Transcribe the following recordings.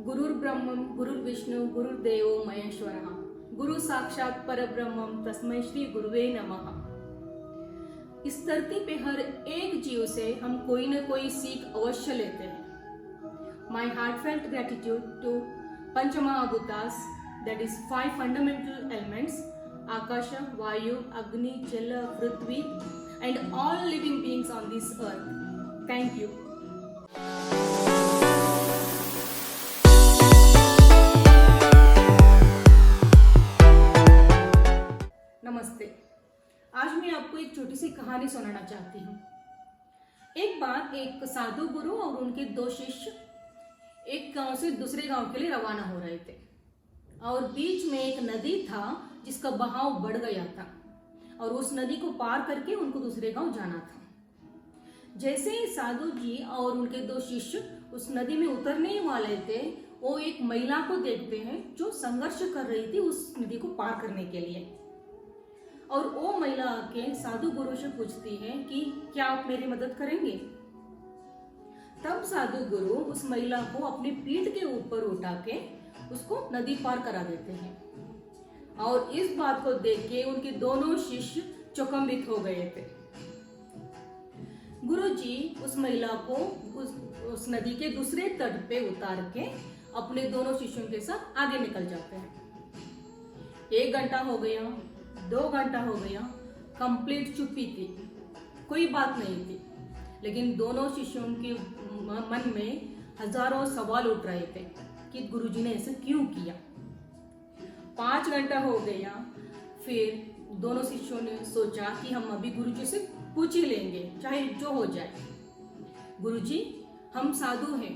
गुरुर्ब्रह्मं गुरुर्विष्णु गुरुर्देवो महेश्वरः गुरु साक्षात परब्रह्मम तस्मै श्री गुरुवे नमः। इस धरती पे हर एक जीव से हम कोई न कोई सीख अवश्य लेते हैं। माई हार्टफेल्ट ग्रेटिट्यूड टू पंचमहाभूतास, that is 5 fundamental elements, Akasha, Vayu, Agni, Jala, Prithvi and all living beings on this earth. Thank you. नमस्ते। आज मैं आपको एक छोटी सी कहानी सुनाना चाहती हूँ। एक बार एक साधु गुरु और उनके 2 शिष्य एक गांव से दूसरे गांव के लिए रवाना हो रहे थे और बीच में एक नदी था जिसका बहाव बढ़ गया था और उस नदी को पार करके उनको दूसरे गांव जाना था। जैसे ही साधु जी और उनके 2 शिष्य उस नदी में उतरने वाले थे, वो एक महिला को देखते हैं जो संघर्ष कर रही थी उस नदी को पार करने के लिए। और वो महिला आके साधु गुरु से पूछती है कि क्या आप मेरी मदद करेंगे। तब साधु गुरु उस महिला को अपनी पीठ के ऊपर उठा के उसको नदी पार करा देते हैं और इस बात को देख के उनके दोनों शिष्य चौकंबित हो गए थे। गुरु जी उस महिला को उस नदी के दूसरे तट पे उतार के अपने दोनों शिष्यों के साथ आगे निकल जाते हैं। 1 घंटा हो गया, 2 घंटा हो गया, कंप्लीट चुप्पी थी, कोई बात नहीं थी। लेकिन दोनों शिष्यों के मन में हजारों सवाल उठ रहे थे कि गुरुजी ने ऐसा क्यों किया। 5 घंटा हो गया, फिर दोनों शिष्यों ने सोचा कि हम अभी गुरुजी से पूछ ही लेंगे, चाहे जो हो जाए। गुरुजी, हम साधु हैं,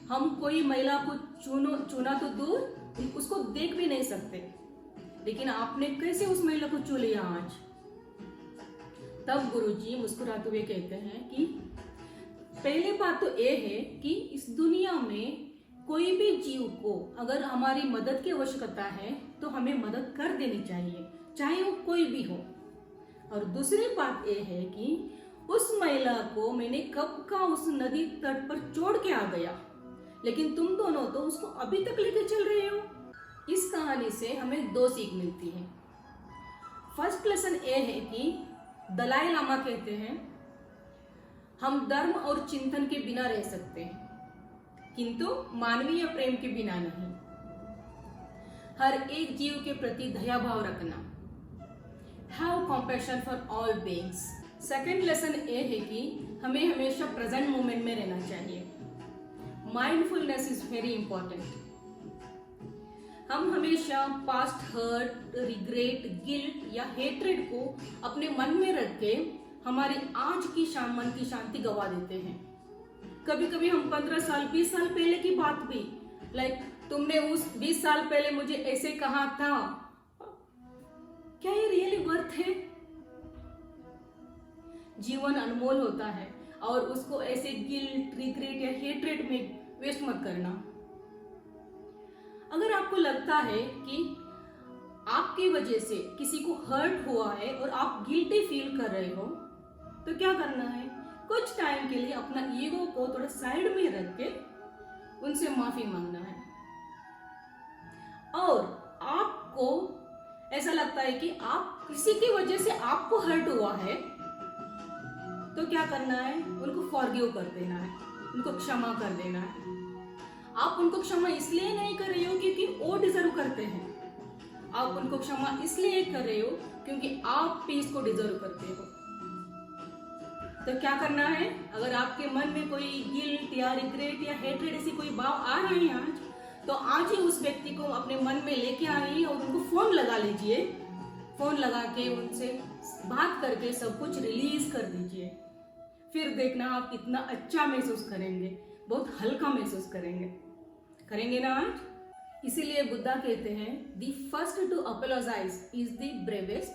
हम कोई महिला को चुना तो दूर, उसको देख भी नहीं सकते, लेकिन आपने कैसे उस महिला को चुन लिया आज। तब गुरुजी मुस्कुराते हुए कहते हैं कि पहली बात तो ये है कि इस दुनिया में कोई भी जीव को अगर हमारी मदद की आवश्यकता है तो हमें मदद कर देनी चाहिए, चाहे वो कोई भी हो। और दूसरी बात ये है कि उस महिला को मैंने कब का उस नदी तट पर छोड़ के आ गया, लेकिन तुम दोनों तो उसको अभी तक लेके चल रहे हो। इस कहानी से हमें 2 सीख मिलती है। फर्स्ट लेसन ये है कि दलाई लामा कहते हैं हम धर्म और चिंतन के बिना रह सकते हैं, किंतु मानवीय प्रेम के बिना नहीं। हर एक जीव के प्रति दया भाव रखना, have compassion for all beings. Second lesson ये है कि हमें हमेशा प्रेजेंट मोमेंट में रहना चाहिए। Mindfulness is very important. हम हमेशा पास्ट हर्ट, रिग्रेट, गिल्ट या हेट्रेड को अपने मन में रख के हमारी आज की मन की शांति गवा देते हैं। कभी कभी हम 15 साल 20 साल पहले की बात भी, तुमने उस 20 साल पहले मुझे ऐसे कहा था, क्या ये रियली वर्थ है। जीवन अनमोल होता है और उसको ऐसे गिल्ट, रिग्रेट या हेट्रेड में वेस्ट मत करना। अगर आपको लगता है कि आपकी वजह से किसी को हर्ट हुआ है और आप गिल्टी फील कर रहे हो, तो क्या करना है, कुछ टाइम के लिए अपना ईगो को थोड़ा साइड में रख के उनसे माफी मांगना है। और आपको ऐसा लगता है कि आप किसी की वजह से आपको हर्ट हुआ है, तो क्या करना है, उनको फॉरगिव कर देना है, उनको क्षमा कर देना है। आप उनको क्षमा इसलिए नहीं कर रहे हो क्योंकि वो डिजर्व करते हैं, आप उनको क्षमा इसलिए कर रहे हो क्योंकि आप पीस को डिजर्व करते हो। तो क्या करना है, अगर आपके मन में कोई गिल्ट या रिग्रेट या हेट्रेड ऐसी कोई भाव आ रहे हैं आज, तो आज ही उस व्यक्ति को अपने मन में लेके आइए और उनको फोन लगा लीजिए। फोन लगा के उनसे बात करके सब कुछ रिलीज कर दीजिए। फिर देखना आप कितना अच्छा महसूस करेंगे, बहुत हल्का महसूस करेंगे ना आज। इसीलिए बुद्धा कहते हैं the first to apologize is the bravest,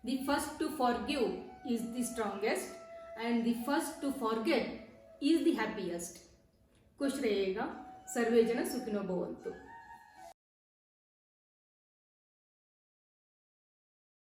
the first to forgive is the strongest and the first to forget is the happiest. खुश रहिएगा। सर्वे जन सुखिनो भवन्तु।